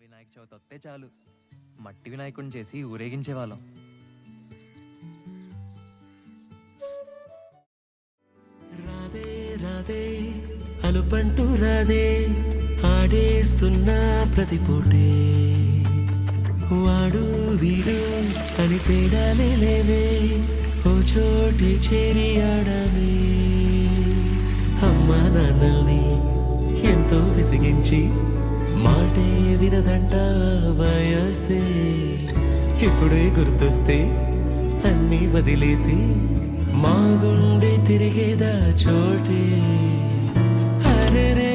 వినాయక చవితి వస్తే చాలు మట్టి వినాయకుడిని చేసి ఊరేగించేవాళ్ళం. రాధే రాధే అలుపంటూ రాధే ఆడేస్తున్నా ప్రతి పూటే వాడు వీడు అని తేడాలే లేవే ఓ చోటే చేరి ఆడమే. అమ్మా నాన్నల్ని ఎంతో విసిగించి మాటే వినదంట వయసే. ఇప్పుడే గుర్తొస్తే అన్నీ వదిలేసి మా గుండె తిరిగేదా చోటే. అరే రే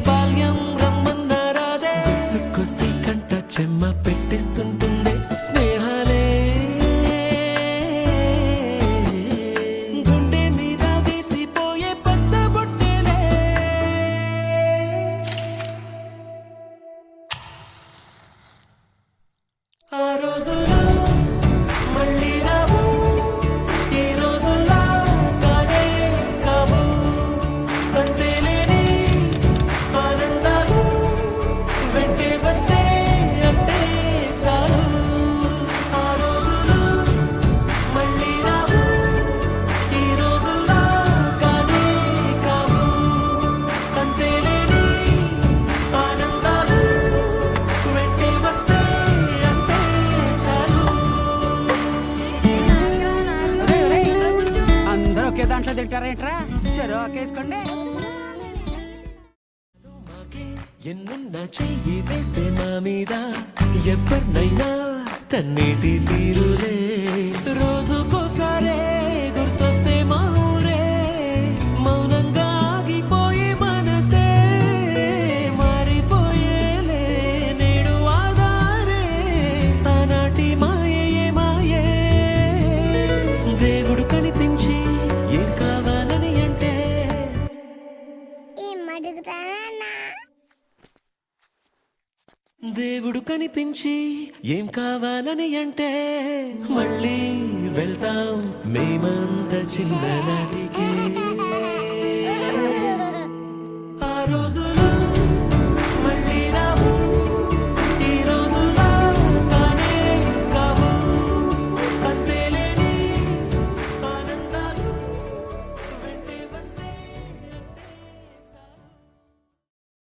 బాల్యం రమ్మన్నారాదే గుర్తుకొస్తే కంట చెమ్మ పెట్టిస్తుంటుండే స్నేహాలే. గుండె మీద వేసిపోయే పచ్చబొట్టేలే. ఆ రోజులు మళ్ళీ రావు, ఈ రోజుల్లా కానే కావు. అంతేలేని ఆనందాలు వెంటే వస్తే అంతే చాలు. ఆ రోజులు మళ్ళీ రావు, ఈ రోజుల్లా కానే కావు. అంతేలేని ఆనందాలు వెంటే వస్తే అంతే చాలు. అందరూ ఒకే దాంట్లో తింటారేంట్రా? చెరో ఒకేసుకోండి. ఎన్నున్న చెయ్యి వేస్తే మా మీద ఎవరినైనా తన్నేటి తీరులే. రోజుకోసారే గుర్తొస్తే మా ఊరే మౌనంగా ఆగిపోయే మనసే. మారిపోయేలే నేడు ఆధారే ఆనాటి మాయే మాయే. దేవుడు కనిపించి ఏం కావాలని అంటే దేవుడు కనిపించి ఏం కావాలని అంటే మళ్ళీ వెళ్తాం మేమంత చిన్ననాటికే.